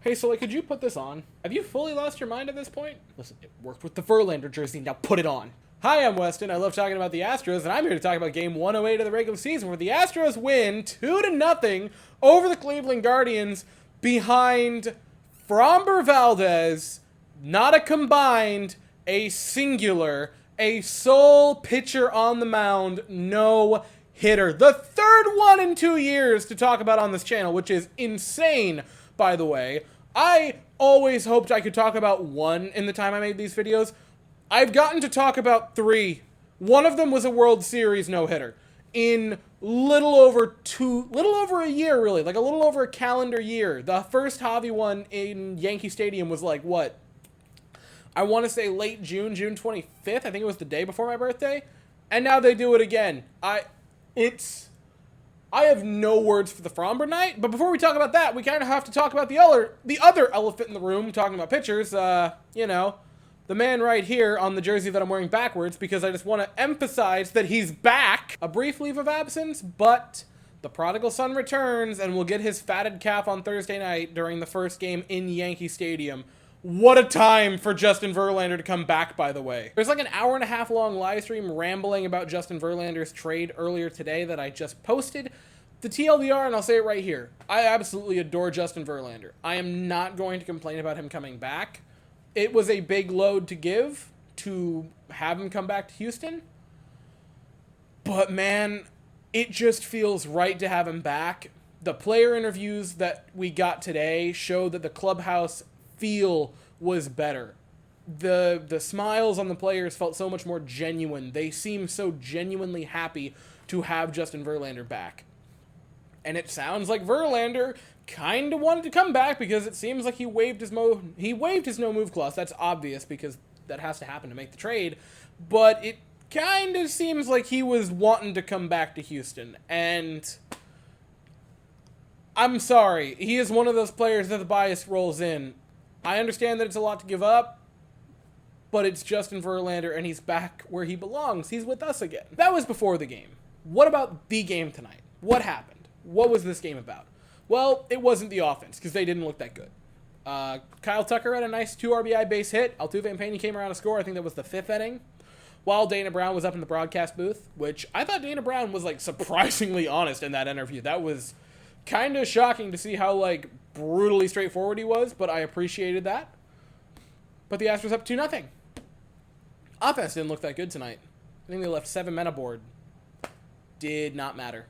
Hey, Sully, could you put this on? Have you fully lost your mind at this point? Listen, it worked with the Verlander jersey, now put it on. Hi, I'm Weston. I love talking about the Astros, and I'm here to talk about Game 108 of the regular season, where the Astros win 2-0 over the Cleveland Guardians behind Framber Valdez, not a combined, a singular, a sole pitcher on the mound, no hitter. The third one in 2 years to talk about on this channel, which is insane, by the way. I always hoped I could talk about one in the time I made these videos. I've gotten to talk about three. One of them was a World Series no-hitter in little over a year, really, like a little over a calendar year. The first Javi one in Yankee Stadium was like, what? I want to say late June, June 25th. I think it was the day before my birthday. And now they do it again. I have no words for the Framber night, but before we talk about that, we kind of have to talk about the other elephant in the room, talking about pitchers. You know, the man right here on the jersey that I'm wearing backwards, because I just want to emphasize that he's back. A brief leave of absence, but the prodigal son returns and will get his fatted calf on Thursday night during the first game in Yankee Stadium. What a time for Justin Verlander to come back, by the way. There's like an hour-and-a-half long live stream rambling about Justin Verlander's trade earlier today that I just posted. The TLDR, and I'll say it right here, I absolutely adore Justin Verlander. I am not going to complain about him coming back. It was a big load to give to have him come back to Houston. But man, it just feels right to have him back. The player interviews that we got today show that the clubhouse feel was better. The smiles on the players felt so much more genuine. They seemed so genuinely happy to have Justin Verlander back. And it sounds like Verlander kind of wanted to come back because it seems like he waived his no move clause. That's obvious because that has to happen to make the trade. But it kind of seems like he was wanting to come back to Houston. And I'm sorry, he is one of those players that the bias rolls in. I understand that it's a lot to give up, but it's Justin Verlander, and he's back where he belongs. He's with us again. That was before the game. What about the game tonight? What happened? What was this game about? Well, it wasn't the offense, because they didn't look that good. Kyle Tucker had a nice 2 RBI base hit. Altuve and Pena came around to score. I think that was the 5th inning. While Dana Brown was up in the broadcast booth, which I thought Dana Brown was, like, surprisingly honest in that interview. That was kind of shocking to see how, like, brutally straightforward he was, but I appreciated that. But the Astros up 2-0. Offense didn't look that good tonight. I think they left 7 men aboard. Did not matter.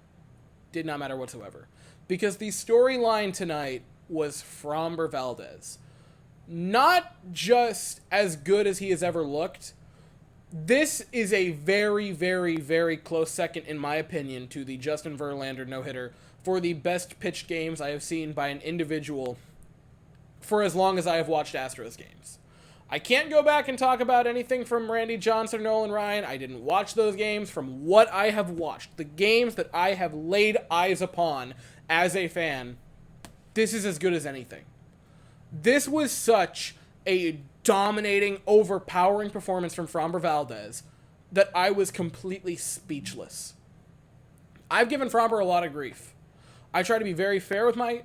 Did not matter whatsoever. Because the storyline tonight was Framber Valdez. Not just as good as he has ever looked. This is a very, very, very close second, in my opinion, to the Justin Verlander no-hitter for the best pitched games I have seen by an individual for as long as I have watched Astros games. I can't go back and talk about anything from Randy Johnson or Nolan Ryan. I didn't watch those games. From what I have watched, the games that I have laid eyes upon as a fan, this is as good as anything. This was such a dominating, overpowering performance from Framber Valdez that I was completely speechless. I've given Framber a lot of grief. I try to be very fair with my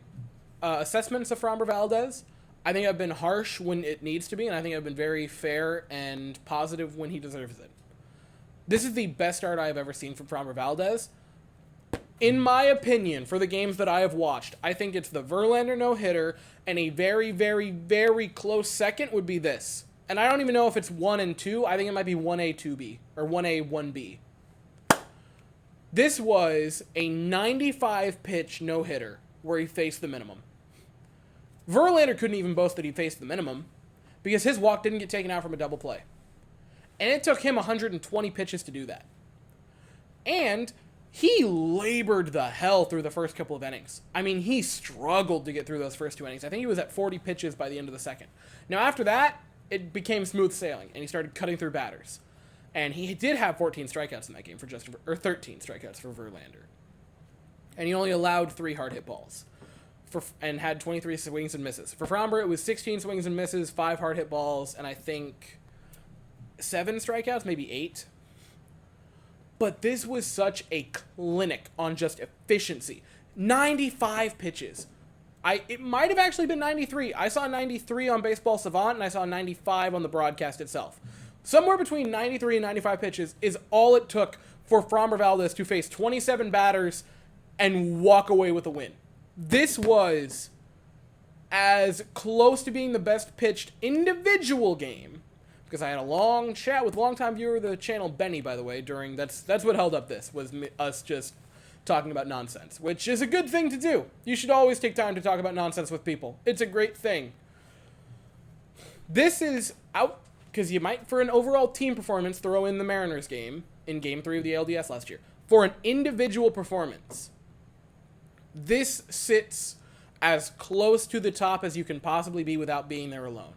assessments of Framber Valdez. I think I've been harsh when it needs to be, and I think I've been very fair and positive when he deserves it. This is the best start I have ever seen from Framber Valdez. In my opinion, for the games that I have watched, I think it's the Verlander no-hitter, and a very, very, very close second would be this. And I don't even know if it's 1 and 2. I think it might be 1A, 2B, or 1A, 1B. This was a 95-pitch no-hitter where he faced the minimum. Verlander couldn't even boast that he faced the minimum because his walk didn't get taken out from a double play. And it took him 120 pitches to do that. And he labored the hell through the first couple of innings. I mean, he struggled to get through those first 2 innings. I think he was at 40 pitches by the end of the second. Now, after that, it became smooth sailing, and he started cutting through batters. And he did have 14 strikeouts in that game for 13 strikeouts for Verlander. And he only allowed 3 hard hit balls and had 23 swings and misses. For Framber, it was 16 swings and misses, 5 hard hit balls, and I think 7 strikeouts, maybe 8. But this was such a clinic on just efficiency. 95 pitches. It might have actually been 93. I saw 93 on Baseball Savant, and I saw 95 on the broadcast itself. Somewhere between 93 and 95 pitches is all it took for Framber Valdez to face 27 batters and walk away with a win. This was as close to being the best pitched individual game, because I had a long chat with longtime viewer of the channel, Benny, by the way, during, that's what held up this, was us just talking about nonsense, which is a good thing to do. You should always take time to talk about nonsense with people. It's a great thing. This is out, because you might, for an overall team performance, throw in the Mariners game in Game 3 of the LDS last year. For an individual performance, this sits as close to the top as you can possibly be without being there alone.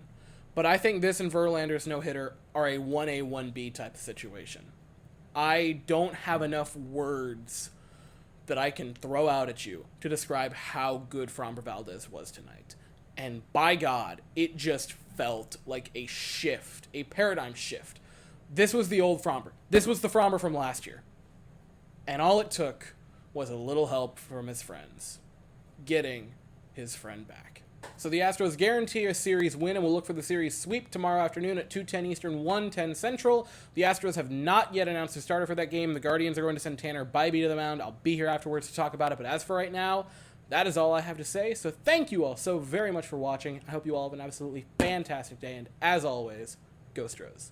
But I think this and Verlander's no-hitter are a 1A, 1B type of situation. I don't have enough words that I can throw out at you to describe how good Framber Valdez was tonight. And by God, it just felt like a shift, a paradigm shift. This was the old Framber. This was the Framber from last year. And all it took was a little help from his friends, getting his friend back. So the Astros guarantee a series win, and we'll look for the series sweep tomorrow afternoon at 2:10 Eastern, 1:10 Central. The Astros have not yet announced a starter for that game. The Guardians are going to send Tanner Bybee to the mound. I'll be here afterwards to talk about it, but as for right now, that is all I have to say. So thank you all so very much for watching. I hope you all have an absolutely fantastic day, and as always, go Astros.